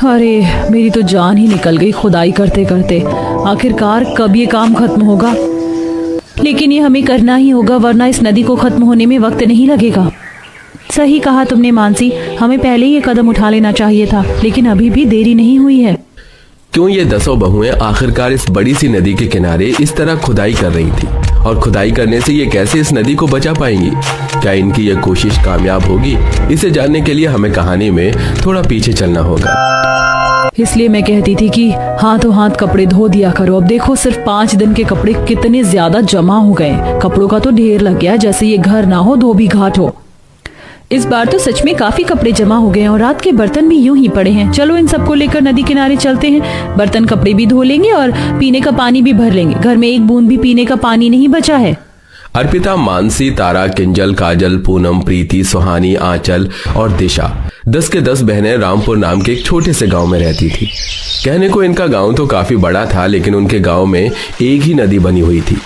अरे मेरी तो जान ही निकल गई खुदाई करते करते। आखिरकार कब ये काम खत्म होगा? लेकिन ये हमें करना ही होगा, वरना इस नदी को खत्म होने में वक्त नहीं लगेगा। सही कहा तुमने मानसी, हमें पहले ही ये कदम उठा लेना चाहिए था, लेकिन अभी भी देरी नहीं हुई है। क्यों ये 10 बहुएं आखिरकार इस बड़ी सी नदी के किनारे इस तरह खुदाई कर रही थी, और खुदाई करने से ये कैसे इस नदी को बचा पाएंगी? क्या इनकी ये कोशिश कामयाब होगी? इसे जानने के लिए हमें कहानी में थोड़ा पीछे चलना होगा। इसलिए मैं कहती थी कि हाथों हाथ कपड़े धो दिया करो। अब देखो सिर्फ 5 दिन के कपड़े कितने ज्यादा जमा हो गए। कपड़ों का तो ढेर लग गया, जैसे ये घर ना हो धोबी घाट हो। इस बार तो सच में काफी कपड़े जमा हो गए हैं और रात के बर्तन भी यूं ही पड़े हैं। चलो इन सबको लेकर नदी किनारे चलते हैं। बर्तन कपड़े भी धो लेंगे और पीने का पानी भी भर लेंगे। घर में एक बूंद भी पीने का पानी नहीं बचा है। अर्पिता, मानसी, तारा, किंजल, काजल, पूनम, प्रीति, सुहानी, आंचल और दिशा 10 के 10 बहनें रामपुर नाम के एक छोटे से गांव में रहती थी। कहने को इनका गांव तो काफी बड़ा था, लेकिन उनके गांव में एक ही नदी बनी हुई थी।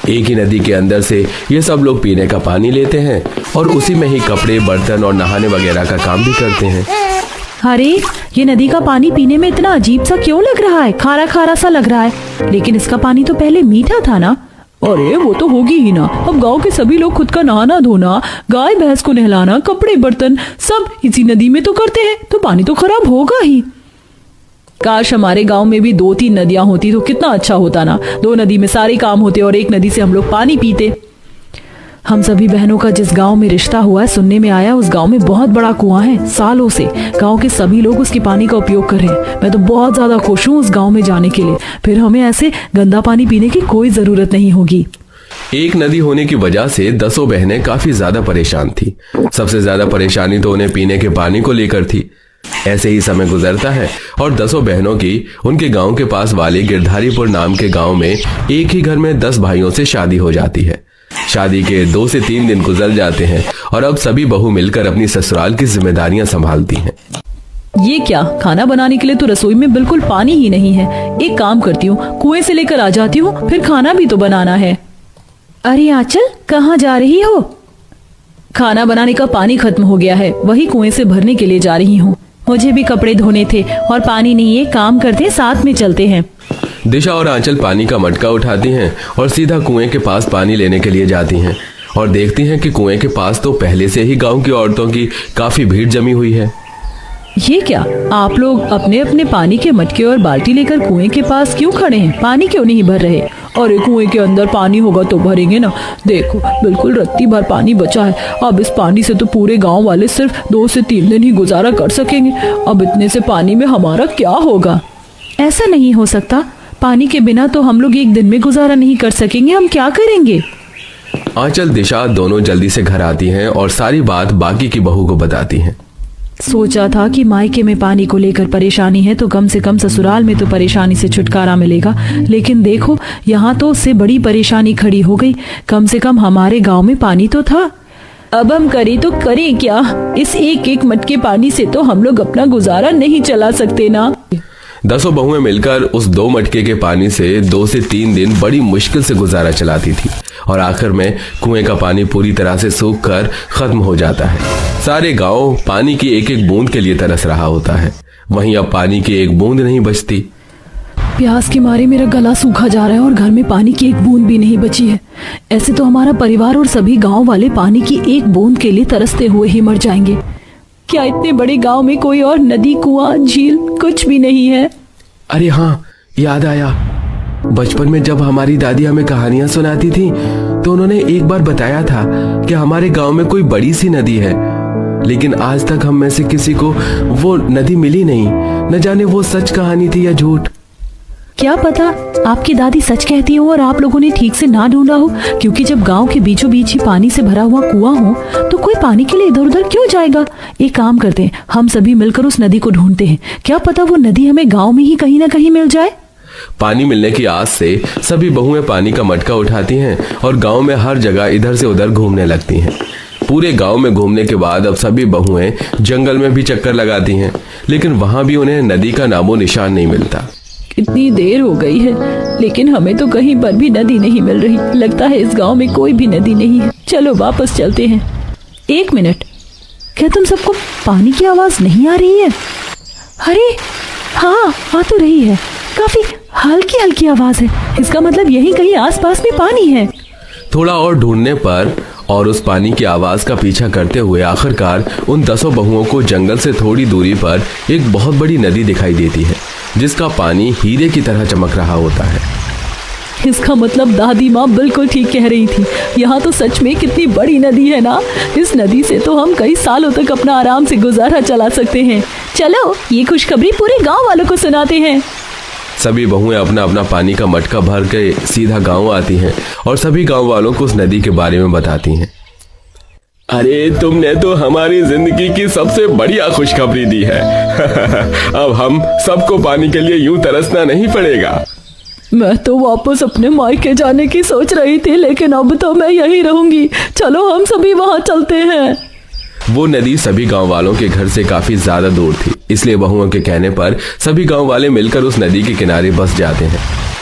एक ही नदी के अंदर से ये सब लोग पीने का पानी लेते हैं और उसी में ही कपड़े, बर्तन और नहाने वगैरह का काम भी करते हैं। अरे ये नदी का पानी पीने में इतना अजीब सा क्यों लग रहा है? खारा खारा सा लग रहा है। लेकिन इसका पानी तो पहले मीठा था ना? अरे वो तो होगी ही ना। अब गांव के सभी लोग खुद का नहाना धोना, गाय भैंस को नहलाना, कपड़े बर्तन सब इसी नदी में तो करते हैं, तो पानी तो खराब होगा ही। काश हमारे गांव में भी 2-3 नदियां होती तो कितना अच्छा होता ना। 2 नदी में सारे काम होते और एक नदी से हम लोग पानी पीते। हम सभी बहनों का जिस गांव में रिश्ता हुआ है, सुनने में आया उस गांव में बहुत बड़ा कुआं है। सालों से गांव के सभी लोग उसके पानी का उपयोग कर रहे हैं। मैं तो बहुत ज्यादा खुश हूँ उस गांव में जाने के लिए। फिर हमें ऐसे गंदा पानी पीने की कोई जरूरत नहीं होगी। एक नदी होने की वजह से 10 बहनें काफी ज्यादा परेशान थी। सबसे ज्यादा परेशानी तो उन्हें पीने के पानी को लेकर थी। ऐसे ही समय गुजरता है और 10 बहनों की उनके गांव के पास वाले गिरधारीपुर नाम के गांव में एक ही घर में 10 भाइयों से शादी हो जाती है। शादी के 2 से 3 दिन गुजर जाते हैं और अब सभी बहू मिलकर अपनी ससुराल की जिम्मेदारियां संभालती हैं। ये क्या, खाना बनाने के लिए तो रसोई में बिल्कुल पानी ही नहीं है। एक काम करती हूँ, कुएं से लेकर आ जाती हूँ, फिर खाना भी तो बनाना है। अरे आंचल, कहाँ जा रही हो? खाना बनाने का पानी खत्म हो गया है, वही कुएं से भरने के लिए जा रही हूँ। मुझे भी कपड़े धोने थे और पानी नहीं है। काम करते साथ में चलते हैं। दिशा और आंचल पानी का मटका उठाती हैं और सीधा कुएं के पास पानी लेने के लिए जाती हैं और देखती हैं कि कुएं के पास तो पहले से ही गांव की औरतों की काफी भीड़ जमी हुई है। ये क्या, आप लोग अपने अपने पानी के मटके और बाल्टी लेकर कुएं के पास क्यों खड़े हैं? पानी क्यों नहीं भर रहे? अरे कुएं के अंदर पानी होगा तो भरेंगे ना। देखो बिल्कुल रत्ती भर पानी बचा है। अब इस पानी से तो पूरे गांव वाले सिर्फ 2 से 3 दिन ही गुजारा कर सकेंगे। अब इतने से पानी में हमारा क्या होगा? ऐसा नहीं हो सकता। पानी के बिना तो हम लोग एक दिन में गुजारा नहीं कर सकेंगे। हम क्या करेंगे? आंचल, दिशा दोनों जल्दी से घर आती हैं और सारी बात बाकी की बहू को बताती हैं। सोचा था कि मायके में पानी को लेकर परेशानी है तो कम से कम ससुराल में तो परेशानी से छुटकारा मिलेगा, लेकिन देखो यहाँ तो उससे बड़ी परेशानी खड़ी हो गई। कम से कम हमारे गांव में पानी तो था। अब हम करें तो करें क्या? इस एक मटके पानी से तो हम लोग अपना गुजारा नहीं चला सकते ना। 10 बहुएं मिलकर उस 2 मटके के पानी से 2 से 3 दिन बड़ी मुश्किल से गुजारा चलाती थी और आखिर में कुएं का पानी पूरी तरह से सूख कर खत्म हो जाता है। सारे गांव पानी की एक एक बूंद के लिए तरस रहा होता है। वहीं अब पानी की एक बूंद नहीं बचती। प्यास के मारे मेरा गला सूखा जा रहा है और घर में पानी की एक बूंद भी नहीं बची है। ऐसे तो हमारा परिवार और सभी गांव वाले पानी की एक बूंद के लिए तरसते हुए ही मर जाएंगे। क्या इतने बड़े गांव में कोई और नदी, कुआं, झील कुछ भी नहीं है? अरे हाँ, याद आया। बचपन में जब हमारी दादी हमें कहानियां सुनाती थी तो उन्होंने एक बार बताया था कि हमारे गांव में कोई बड़ी सी नदी है, लेकिन आज तक हम में से किसी को वो नदी मिली नहीं। न जाने वो सच कहानी थी या झूठ। क्या पता आपकी दादी सच कहती हो और आप लोगों ने ठीक से ना ढूंढा हो, क्योंकि जब गांव के बीचों बीच ही पानी से भरा हुआ कुआं हो तो कोई पानी के लिए इधर उधर क्यों जाएगा? एक काम करते हैं, हम सभी मिलकर उस नदी को ढूंढते हैं। क्या पता वो नदी हमें गांव में ही कहीं ना कहीं मिल जाए। पानी मिलने की आस से सभी बहुएं पानी का मटका उठाती हैं और गांव में हर जगह इधर से उधर घूमने लगती हैं। पूरे गांव में घूमने के बाद अब सभी बहुएं जंगल में भी चक्कर लगाती हैं, लेकिन वहां भी उन्हें नदी का नामो निशान नहीं मिलता। इतनी देर हो गई है लेकिन हमें तो कहीं पर भी नदी नहीं मिल रही। लगता है इस गांव में कोई भी नदी नहीं है। चलो वापस चलते हैं। 1 मिनट, क्या तुम सबको पानी की आवाज नहीं आ रही है? अरे आ तो रही है, काफी हल्की हल्की आवाज है। इसका मतलब यही कहीं आसपास में पानी है। थोड़ा और ढूंढने पर और उस पानी की आवाज का पीछा करते हुए आखिरकार उन 10 बहुओं को जंगल से थोड़ी दूरी पर एक बहुत बड़ी नदी दिखाई देती है, जिसका पानी हीरे की तरह चमक रहा होता है। इसका मतलब दादी माँ बिल्कुल ठीक कह रही थी। यहाँ तो सच में कितनी बड़ी नदी है ना। इस नदी से तो हम कई सालों तक अपना आराम से गुजारा चला सकते हैं। चलो ये खुशखबरी पूरे गांव वालों को सुनाते हैं। सभी बहुएं अपना अपना पानी का मटका भर के सीधा गांव आती हैं और सभी गांव वालों को उस नदी के बारे में बताती हैं। अरे तुमने तो हमारी जिंदगी की सबसे बढ़िया खुशखबरी दी है। अब हम सबको पानी के लिए यूं तरसना नहीं पड़ेगा। मैं तो वापस अपने मायके जाने की सोच रही थी, लेकिन अब तो मैं यहीं रहूंगी। चलो हम सभी वहां चलते हैं। वो नदी सभी गांव वालों के घर से काफी ज्यादा दूर थी, इसलिए बहुओं के कहने पर सभी गांव वाले मिलकर उस नदी के किनारे बस जाते हैं।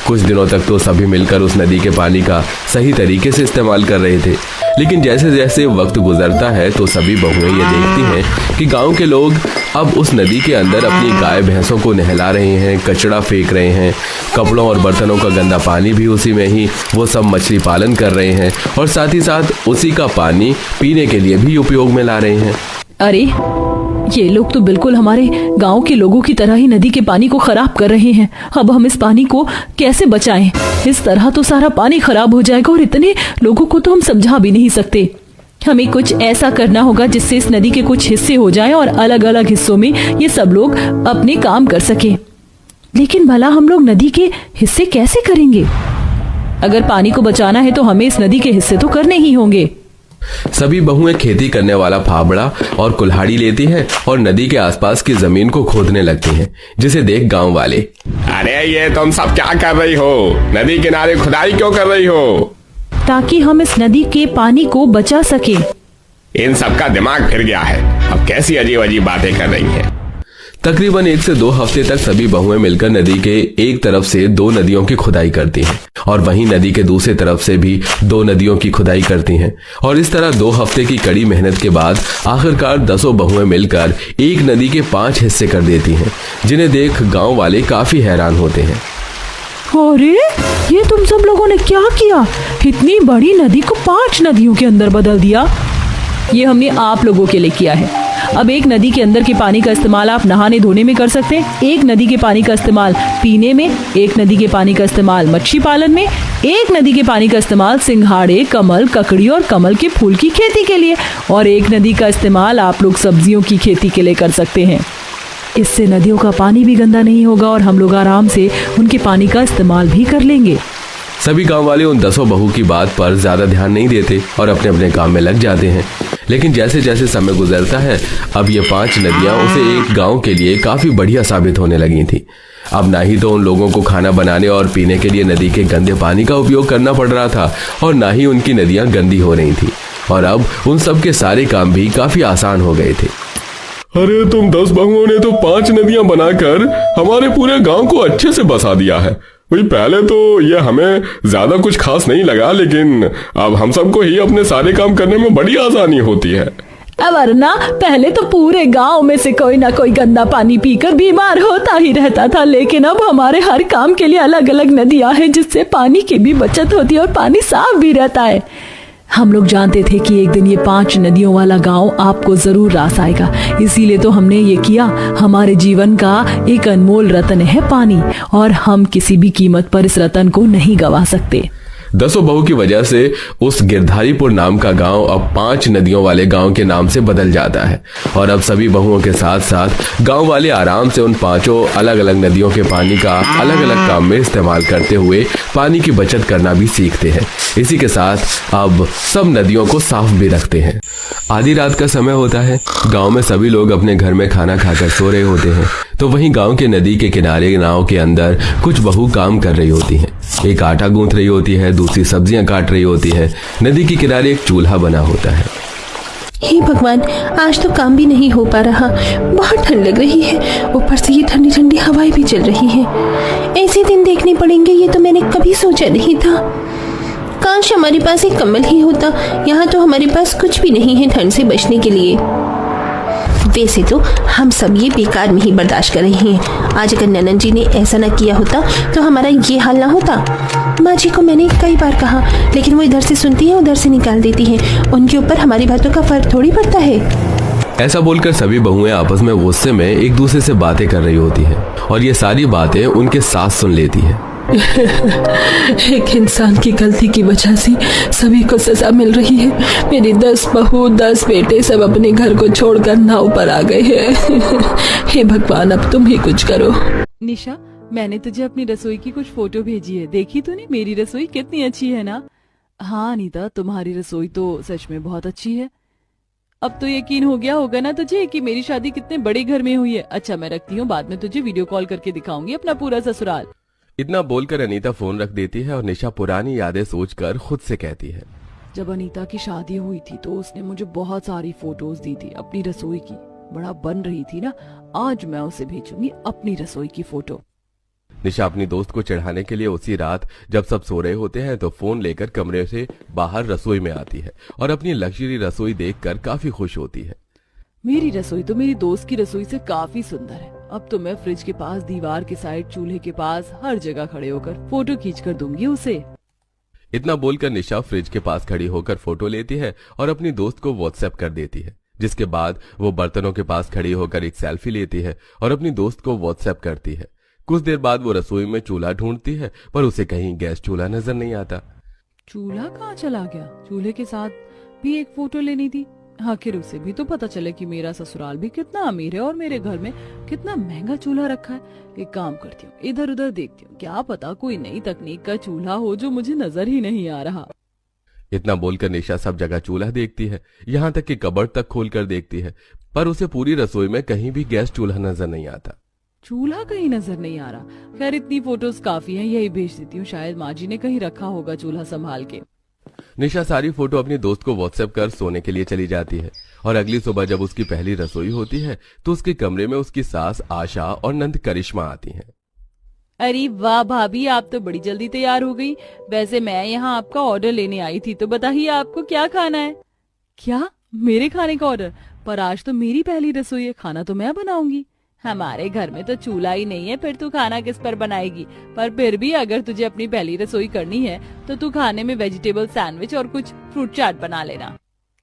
कुछ दिनों तक तो सभी मिलकर उस नदी के पानी का सही तरीके से इस्तेमाल कर रहे थे, लेकिन जैसे जैसे वक्त गुजरता है तो सभी बहुएं ये देखती हैं कि गांव के लोग अब उस नदी के अंदर अपनी गाय भैंसों को नहला रहे हैं, कचरा फेंक रहे हैं, कपड़ों और बर्तनों का गंदा पानी भी उसी में ही वो सब मछली पालन कर रहे हैं और साथ ही साथ उसी का पानी पीने के लिए भी उपयोग में ला रहे हैं। अरे ये लोग तो बिल्कुल हमारे गांव के लोगों की तरह ही नदी के पानी को खराब कर रहे हैं। अब हम इस पानी को कैसे बचाएं? इस तरह तो सारा पानी खराब हो जाएगा और इतने लोगों को तो हम समझा भी नहीं सकते। हमें कुछ ऐसा करना होगा जिससे इस नदी के कुछ हिस्से हो जाएं और अलग अलग हिस्सों में ये सब लोग अपने काम कर सके। लेकिन भला हम लोग नदी के हिस्से कैसे करेंगे? अगर पानी को बचाना है तो हमें इस नदी के हिस्से तो करने ही होंगे। सभी बहुएं खेती करने वाला फावड़ा और कुल्हाड़ी लेती हैं और नदी के आसपास की जमीन को खोदने लगती हैं, जिसे देख गांव वाले, अरे ये तुम सब क्या कर रही हो? नदी किनारे खुदाई क्यों कर रही हो? ताकि हम इस नदी के पानी को बचा सके। इन सबका दिमाग फिर गया है। अब कैसी अजीब अजीब बातें कर रही हैं। तकरीबन 1 से 2 हफ्ते तक सभी बहुएं मिलकर नदी के एक तरफ से 2 नदियों की खुदाई करती हैं और वहीं नदी के दूसरी तरफ से भी 2 नदियों की खुदाई करती हैं और इस तरह 2 हफ्ते की कड़ी मेहनत के बाद आखिरकार 10 बहुएं मिलकर एक नदी के 5 हिस्से कर देती हैं, जिन्हें देख गांव वाले काफी हैरान होते हैं। अरे ये तुम सब लोगों ने क्या किया? इतनी बड़ी नदी को 5 नदियों के अंदर बदल दिया। ये हमने आप लोगों के लिए किया है। अब एक नदी के अंदर के पानी का इस्तेमाल आप नहाने धोने में कर सकते हैं, एक नदी के पानी का इस्तेमाल पीने में, एक नदी के पानी का इस्तेमाल मछली पालन में, एक नदी के पानी का इस्तेमाल सिंघाड़े, कमल, ककड़ी और कमल के फूल की खेती के लिए, और एक नदी का इस्तेमाल आप लोग सब्जियों की खेती के लिए कर सकते हैं। इससे नदियों का पानी भी गंदा नहीं होगा और हम लोग आराम से उनके पानी का इस्तेमाल भी कर लेंगे। सभी गांव वाले उन 10 बहू की बात पर ज्यादा ध्यान नहीं देते और अपने अपने काम में लग जाते हैं। लेकिन जैसे जैसे समय गुजरता है, अब ये 5 नदियां उसे एक गांव के लिए काफी बढ़िया साबित होने लगी थी। अब ना ही तो उन लोगों को खाना बनाने और पीने के लिए नदी के गंदे पानी का उपयोग करना पड़ रहा था और ना ही उनकी नदियां गंदी हो रही थी, और अब उन सब के सारे काम भी काफी आसान हो गए थे। अरे तुम 10 बहुओं ने तो 5 नदियां बनाकर हमारे पूरे गांव को अच्छे से बसा दिया है। वही पहले तो ये हमें ज्यादा कुछ खास नहीं लगा, लेकिन अब हम सबको ही अपने सारे काम करने में बड़ी आसानी होती है। वरना पहले तो पूरे गांव में से कोई ना कोई गंदा पानी पीकर बीमार होता ही रहता था, लेकिन अब हमारे हर काम के लिए अलग अलग नदियां हैं, जिससे पानी की भी बचत होती है और पानी साफ भी रहता है। हम लोग जानते थे कि एक दिन ये 5 नदियों वाला गांव आपको जरूर रास आएगा, इसीलिए तो हमने ये किया। हमारे जीवन का एक अनमोल रत्न है पानी, और हम किसी भी कीमत पर इस रत्न को नहीं गवा सकते। 10 बहू की वजह से उस गिरधारीपुर नाम का गांव अब 5 नदियों वाले गांव के नाम से बदल जाता है, और अब सभी बहुओं के साथ साथ गांव वाले आराम से उन 5 अलग अलग नदियों के पानी का अलग अलग काम में इस्तेमाल करते हुए पानी की बचत करना भी सीखते हैं। इसी के साथ अब सब नदियों को साफ भी रखते हैं। आधी रात का समय होता है, गांव में सभी लोग अपने घर में खाना खाकर सो रहे होते हैं, तो वहीं गांव के नदी के किनारे नाव के अंदर कुछ बहू काम कर रही होती हैं। एक आटा गूंथ रही होती है, दूसरी सब्जियां काट रही होती है। नदी के किनारे एक चूल्हा बना होता है। हे भगवान, आज तो काम भी नहीं हो पा रहा। बहुत ठंड लग रही है, ऊपर से ये ठंडी ठंडी हवाएं भी चल रही हैं। ऐसे दिन देखने पड़ेंगे, ये तो मैंने कभी सोचा नहीं था। काश हमारे पास एक कंबल ही होता। यहाँ तो हमारे पास कुछ भी नहीं है ठंड से बचने के लिए। वैसे तो हम सब ये बेकार में ही बर्दाश्त कर रहे हैं। आज अगर ननन जी ने ऐसा न किया होता तो हमारा ये हाल ना होता। माँ जी को मैंने कई बार कहा, लेकिन वो इधर से सुनती है उधर से निकाल देती हैं। उनके ऊपर हमारी बातों का फर्क थोड़ी पड़ता है। ऐसा बोलकर सभी बहुएं आपस में गुस्से में एक दूसरे से बातें कर रही होती है और ये सारी बातें उनके सास सुन लेती है। एक इंसान की गलती की वजह से सभी को सजा मिल रही है। मेरी 10 बहू 10 बेटे सब अपने घर को छोड़कर नाव पर आ गए हैं। हे भगवान, अब तुम ही कुछ करो। निशा, मैंने तुझे अपनी रसोई की कुछ फोटो भेजी है, देखी तूने? मेरी रसोई कितनी अच्छी है ना? हाँ अनीता, तुम्हारी रसोई तो सच में बहुत अच्छी है। अब तो यकीन हो गया होगा ना तुझे कि मेरी शादी कितने बड़े घर में हुई है। अच्छा मैं रखती हूँ, बाद में तुझे वीडियो कॉल करके दिखाऊंगी अपना पूरा ससुराल। इतना बोलकर अनीता फोन रख देती है और निशा पुरानी यादें सोचकर खुद से कहती है, जब अनीता की शादी हुई थी तो उसने मुझे बहुत सारी फोटोज दी थी अपनी रसोई की। बड़ा बन रही थी ना, आज मैं उसे भेजूंगी अपनी रसोई की फोटो। निशा अपनी दोस्त को चढ़ाने के लिए उसी रात जब सब सो रहे होते हैं तो फोन लेकर कमरे से बाहर रसोई में आती है और अपनी लग्जरी रसोई देखकर काफी खुश होती है। मेरी रसोई तो मेरी दोस्त की रसोई से काफी सुंदर है। अब तो मैं फ्रिज के पास, दीवार के साइड, चूल्हे के पास, हर जगह खड़े होकर फोटो खींच कर दूंगी उसे। इतना बोलकर निशा फ्रिज के पास खड़ी होकर फोटो लेती है और अपनी दोस्त को व्हाट्सएप कर देती है, जिसके बाद वो बर्तनों के पास खड़ी होकर एक सेल्फी लेती है और अपनी दोस्त को व्हाट्सएप करती है। कुछ देर बाद वो रसोई में चूल्हा ढूंढती है पर उसे कहीं गैस चूल्हा नजर नहीं आता। चूल्हा कहाँ चला गया? चूल्हे के साथ भी एक फोटो लेनी थी। आखिर उसे भी तो पता चले कि मेरा ससुराल भी कितना अमीर है और मेरे घर में कितना महंगा चूल्हा रखा है। एक काम करती हूँ, इधर उधर देखती हूँ, क्या पता कोई नई तकनीक का चूल्हा हो जो मुझे नजर ही नहीं आ रहा। इतना बोलकर निशा सब जगह चूल्हा देखती है, यहाँ तक कि कबर्ड तक खोलकर देखती है, पर उसे पूरी रसोई में कहीं भी गैस चूल्हा नजर नहीं आता। चूल्हा कहीं नजर नहीं आ रहा। खैर इतनी फोटोज काफी हैं, यही भेज देती हूँ। शायद माँ जी ने कहीं रखा होगा चूल्हा संभाल के। निशा सारी फोटो अपनी दोस्त को व्हाट्सएप कर सोने के लिए चली जाती है और अगली सुबह जब उसकी पहली रसोई होती है तो उसके कमरे में उसकी सास आशा और नंद करिश्मा आती हैं। अरे वाह भाभी, आप तो बड़ी जल्दी तैयार हो गई। वैसे मैं यहाँ आपका ऑर्डर लेने आई थी, तो बताइए आपको क्या खाना है? क्या? मेरे खाने का ऑर्डर? पर आज तो मेरी पहली रसोई है, खाना तो मैं बनाऊंगी। हमारे घर में तो चूल्हा ही नहीं है, फिर तू खाना किस पर बनाएगी? पर फिर भी अगर तुझे अपनी पहली रसोई करनी है तो तू खाने में वेजिटेबल सैंडविच और कुछ फ्रूट चाट बना लेना।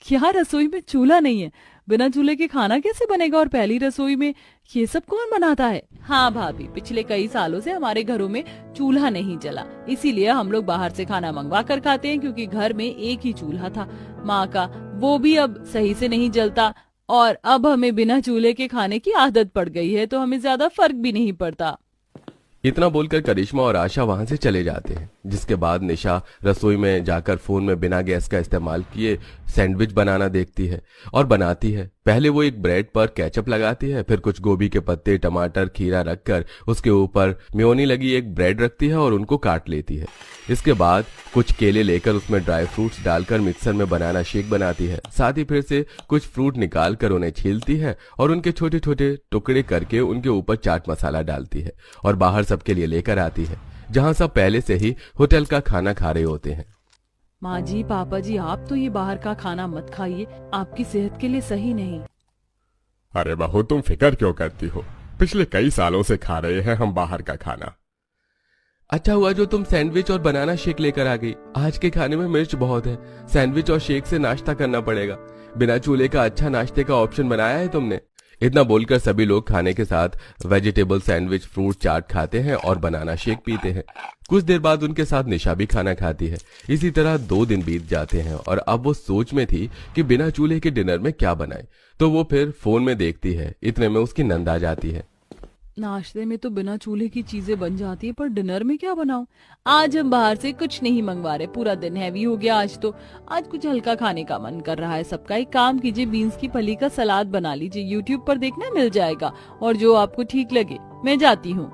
क्या रसोई में चूल्हा नहीं है? बिना चूल्हे के खाना कैसे बनेगा? और पहली रसोई में ये सब कौन बनाता है? हाँ भाभी, पिछले कई सालों से हमारे घरों में चूल्हा नहीं चला, इसीलिए हम लोग बाहर से खाना मंगवा कर खाते हैं, क्योंकि घर में एक ही चूल्हा था माँ का, वो भी अब सही से नहीं जलता और अब हमें बिना चूल्हे के खाने की आदत पड़ गई है, तो हमें ज्यादा फर्क भी नहीं पड़ता। इतना बोलकर करिश्मा और आशा वहां से चले जाते हैं, जिसके बाद निशा रसोई में जाकर फोन में बिना गैस का इस्तेमाल किए सैंडविच बनाना देखती है और बनाती है। पहले वो एक ब्रेड पर केचप लगाती है, फिर कुछ गोभी के पत्ते, टमाटर, खीरा रखकर उसके ऊपर मेयोनी लगी एक ब्रेड रखती है और उनको काट लेती है। इसके बाद कुछ केले लेकर उसमें ड्राई फ्रूट्स डालकर मिक्सर में बनाना शेक बनाती है। साथ ही फिर से कुछ फ्रूट निकाल कर उन्हें छीलती है और उनके छोटे छोटे टुकड़े करके उनके ऊपर चाट मसाला डालती है और बाहर सबके लिए लेकर आती है, जहां सब पहले से ही होटल का खाना खा रहे होते हैं। माँ जी, पापा जी, आप तो ये बाहर का खाना मत खाइए, आपकी सेहत के लिए सही नहीं। अरे बहू, तुम फिक्र क्यों करती हो? पिछले कई सालों से खा रहे हैं हम बाहर का खाना। अच्छा हुआ जो तुम सैंडविच और बनाना शेक लेकर आ गई। आज के खाने में मिर्च बहुत है, सैंडविच और शेक से नाश्ता करना पड़ेगा। बिना चूल्हे का अच्छा नाश्ते का ऑप्शन बनाया है तुमने। इतना बोलकर सभी लोग खाने के साथ वेजिटेबल सैंडविच, फ्रूट चाट खाते हैं और बनाना शेक पीते हैं। कुछ देर बाद उनके साथ निशा भी खाना खाती है। इसी तरह 2 दिन बीत जाते हैं और अब वो सोच में थी कि बिना चूल्हे के डिनर में क्या बनाए, तो वो फिर फोन में देखती है। इतने में उसकी नंद आ जाती है। नाश्ते में तो बिना चूल्हे की चीजें बन जाती है, पर डिनर में क्या बनाऊं? आज हम बाहर से कुछ नहीं मंगवा रहे, पूरा दिन हैवी हो गया आज तो। आज कुछ हल्का खाने का मन कर रहा है सबका। एक काम कीजिए, बीन्स की फली का सलाद बना लीजिए, यूट्यूब पर देखना मिल जाएगा, और जो आपको ठीक लगे। मैं जाती हूँ।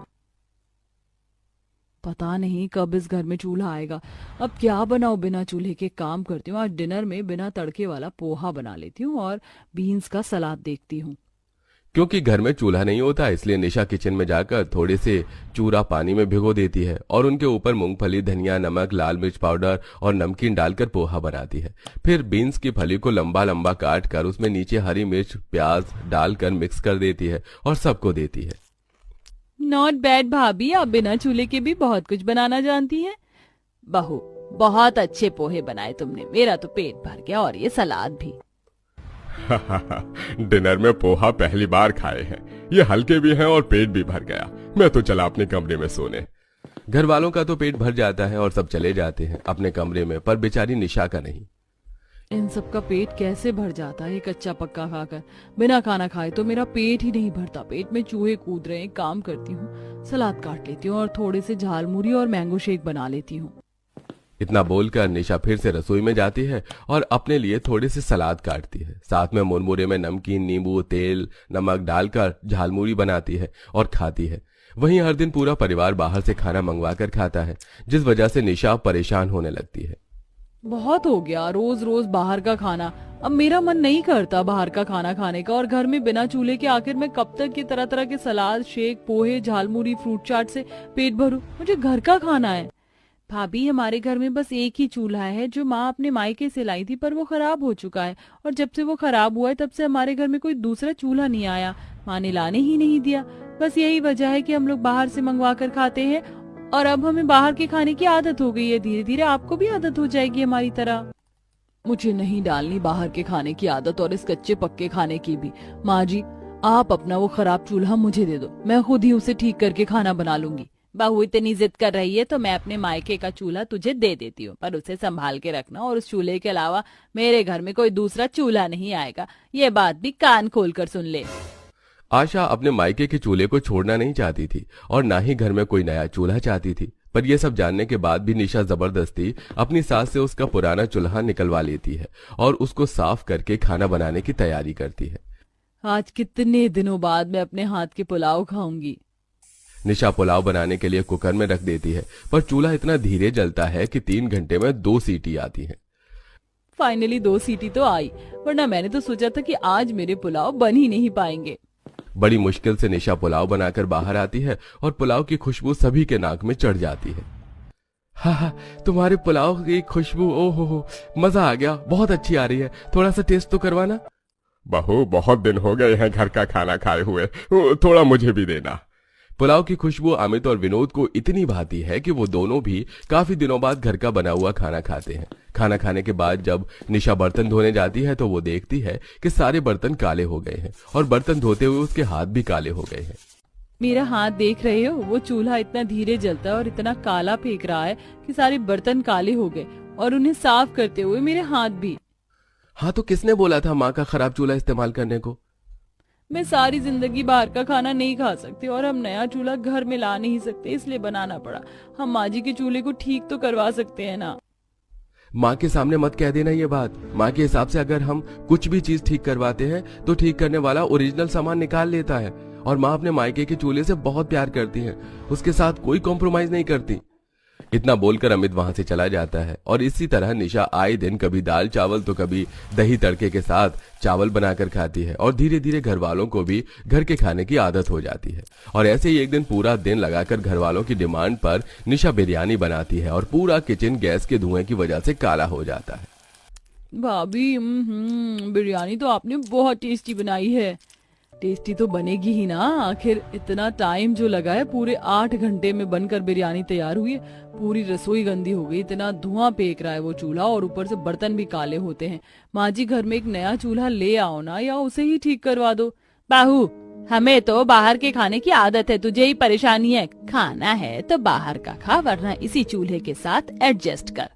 पता नहीं कब इस घर में चूल्हा आएगा। अब क्या बनाऊं बिना चूल्हे के? काम करती हूँ, आज डिनर में बिना तड़के वाला पोहा बना लेती हूँ और बीन्स का सलाद देखती हूँ। क्योंकि घर में चूल्हा नहीं होता, इसलिए निशा किचन में जाकर थोड़े से चूरा पानी में भिगो देती है और उनके ऊपर मूंगफली, धनिया, नमक, लाल मिर्च पाउडर और नमकीन डालकर पोहा बनाती है। फिर बीन्स की फली को लंबा लंबा काट कर उसमें नीचे हरी मिर्च, प्याज डालकर मिक्स कर देती है और सबको देती है। नॉट बैड भाभी, आप बिना चूल्हे के भी बहुत कुछ बनाना जानती हैं। बहू, बहुत अच्छे पोहे बनाए तुमने, मेरा तो पेट भर गया, और ये सलाद भी। डिनर में पोहा पहली बार खाए हैं, ये हल्के भी हैं और पेट भी भर गया। मैं तो चला अपने कमरे में सोने। घर वालों का तो पेट भर जाता है और सब चले जाते हैं अपने कमरे में, पर बेचारी निशा का नहीं। इन सब का पेट कैसे भर जाता है कच्चा पक्का खाकर? बिना खाना खाए तो मेरा पेट ही नहीं भरता। पेट में चूहे कूद रहे हैं। काम करती हूँ, सलाद काट लेती हूँ और थोड़े से झालमुरी और मैंगो शेक बना लेती हूँ। इतना बोलकर निशा फिर से रसोई में जाती है और अपने लिए थोड़ी सी सलाद काटती है। साथ में मुरमुरे में नमकीन, नींबू, तेल, नमक डालकर झालमुरी बनाती है और खाती है। वहीं हर दिन पूरा परिवार बाहर से खाना मंगवा कर खाता है, जिस वजह से निशा परेशान होने लगती है। बहुत हो गया रोज रोज बाहर का खाना। अब मेरा मन नहीं करता बाहर का खाना खाने का, और घर में बिना चूल्हे के आखिर मैं कब तक ये तरह तरह के सलाद, शेक, पोहे, झालमुरी, फ्रूट चाट से पेट भरूं? मुझे घर का खाना है। भाभी, हमारे घर में बस एक ही चूल्हा है जो माँ अपने मायके से लाई थी, पर वो खराब हो चुका है, और जब से वो खराब हुआ है तब से हमारे घर में कोई दूसरा चूल्हा नहीं आया। माँ ने लाने ही नहीं दिया। बस यही वजह है कि हम लोग बाहर से मंगवा कर खाते हैं, और अब हमें बाहर के खाने की आदत हो गई है। धीरे धीरे आपको भी आदत हो जाएगी हमारी तरह। मुझे नहीं डालनी बाहर के खाने की आदत, और इस कच्चे पक्के खाने की भी। माँ जी, आप अपना वो खराब चूल्हा मुझे दे दो, मैं खुद ही उसे ठीक करके खाना बना लूंगी। बहू इतनी जिद कर रही है तो मैं अपने मायके का चूल्हा तुझे दे देती हूँ, पर उसे संभाल के रखना, और उस चूल्हे के अलावा मेरे घर में कोई दूसरा चूल्हा नहीं आएगा। ये बात भी कान खोल कर सुन ले। आशा अपने मायके के चूल्हे को छोड़ना नहीं चाहती थी और ना ही घर में कोई नया चूल्हा चाहती थी, पर यह सब जानने के बाद भी निशा जबरदस्ती अपनी सास से उसका पुराना चूल्हा निकलवा लेती है और उसको साफ करके खाना बनाने की तैयारी करती है। आज कितने दिनों बाद मैं अपने हाथ के पुलाव खाऊंगी। निशा पुलाव बनाने के लिए कुकर में रख देती है, पर चूल्हा इतना धीरे जलता है कि 3 घंटे में 2 सीटी आती है। फाइनली 2 सीटी तो आई, वरना मैंने तो सोचा था कि आज मेरे पुलाव बन ही नहीं पाएंगे। बड़ी मुश्किल से निशा पुलाव बनाकर बाहर आती है और पुलाव की खुशबू सभी के नाक में चढ़ जाती है। हा, तुम्हारे पुलाव की खुशबू, ओहो, मजा आ गया, बहुत अच्छी आ रही है, थोड़ा सा टेस्ट तो करवाना। बहू, बहुत दिन हो गए हैं घर का खाना खाए हुए, थोड़ा मुझे भी देना। पुलाव की खुशबू अमित और विनोद को इतनी भाती है कि वो दोनों भी काफी दिनों बाद घर का बना हुआ खाना खाते हैं। खाना खाने के बाद जब निशा बर्तन धोने जाती है तो वो देखती है कि सारे बर्तन काले हो गए हैं और बर्तन धोते हुए उसके हाथ भी काले हो गए हैं। मेरा हाथ देख रहे हो? वो चूल्हा इतना धीरे जलता है और इतना काला फेंक रहा है कि सारे बर्तन काले हो गए, और उन्हें साफ करते हुए मेरे हाथ भी। हाँ, तो किसने बोला था माँ का खराब चूल्हा इस्तेमाल करने को? मैं सारी जिंदगी बाहर का खाना नहीं खा सकती, और हम नया चूल्हा घर में ला नहीं सकते, इसलिए बनाना पड़ा। हम माँ जी के चूल्हे को ठीक तो करवा सकते हैं ना। माँ के सामने मत कह देना ये बात। माँ के हिसाब से अगर हम कुछ भी चीज ठीक करवाते हैं तो ठीक करने वाला ओरिजिनल सामान निकाल लेता है, और माँ अपने मायके के चूल्हे से बहुत प्यार करती है, उसके साथ कोई कॉम्प्रोमाइज नहीं करती। इतना बोलकर अमित वहां से चला जाता है, और इसी तरह निशा आए दिन कभी दाल चावल तो कभी दही तड़के के साथ चावल बनाकर खाती है, और धीरे धीरे घर वालों को भी घर के खाने की आदत हो जाती है। और ऐसे ही एक दिन पूरा दिन लगाकर घर वालों की डिमांड पर निशा बिरयानी बनाती है, और पूरा किचन गैस के धुएं की वजह से काला हो जाता है। भाभी, बिरयानी तो आपने बहुत टेस्टी बनाई है। टेस्टी तो बनेगी ही ना, आखिर इतना टाइम जो लगा है, पूरे 8 घंटे में बनकर बिरयानी तैयार हुई है। पूरी रसोई गंदी हो गई, इतना धुआं फेंक रहा है वो चूल्हा, और ऊपर से बर्तन भी काले होते हैं। माँ जी, घर में एक नया चूल्हा ले आओ ना, या उसे ही ठीक करवा दो। बाहू, हमें तो बाहर के खाने की आदत है, तुझे ही परेशानी है। खाना है तो बाहर का खा, वरना इसी चूल्हे के साथ एडजस्ट कर।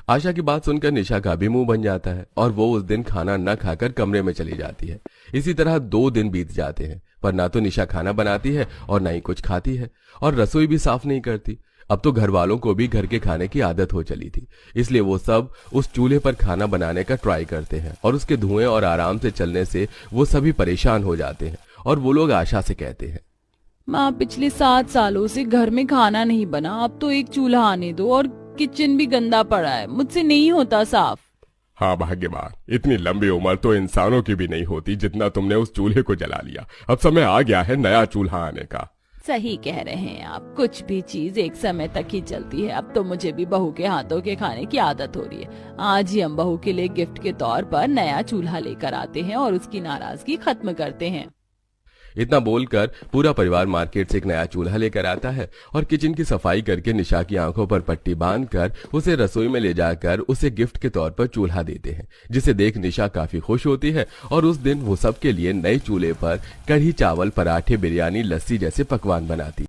आशा की बात सुनकर निशा का भी मुंह बन जाता है, और वो उस दिन खाना न खाकर कमरे में चली जाती है। इसी तरह 2 दिन बीत जाते हैं, पर ना तो निशा खाना बनाती है और ना ही कुछ खाती है, और रसोई भी साफ नहीं करती। अब तो घर वालों को भी घर के खाने की आदत हो चली थी, इसलिए वो सब उस चूल्हे पर खाना बनाने का ट्राई करते हैं, और उसके धुएं और आराम से चलने से वो सभी परेशान हो जाते हैं। और वो लोग आशा से कहते हैं, माँ, पिछले 7 सालों से घर में खाना नहीं बना, अब तो एक चूल्हा आने दो, और किचन भी गंदा पड़ा है, मुझसे नहीं होता साफ। हाँ भाग्यवान, इतनी लंबी उम्र तो इंसानों की भी नहीं होती जितना तुमने उस चूल्हे को जला लिया। अब समय आ गया है नया चूल्हा आने का। सही कह रहे हैं आप, कुछ भी चीज एक समय तक ही चलती है। अब तो मुझे भी बहू के हाथों के खाने की आदत हो रही है। आज ही हम बहू के लिए गिफ्ट के तौर पर नया चूल्हा लेकर आते हैं और उसकी नाराजगी खत्म करते हैं। इतना बोलकर पूरा परिवार मार्केट से एक नया चूल्हा लेकर आता है और किचन की सफाई करके निशा की आंखों पर पट्टी बांधकर उसे रसोई में ले जाकर उसे गिफ्ट के तौर पर चूल्हा देते हैं, जिसे देख निशा काफी खुश होती है और उस दिन वो सबके लिए नए चूल्हे पर कढ़ी चावल, पराठे, बिरयानी, लस्सी जैसे पकवान बनाती।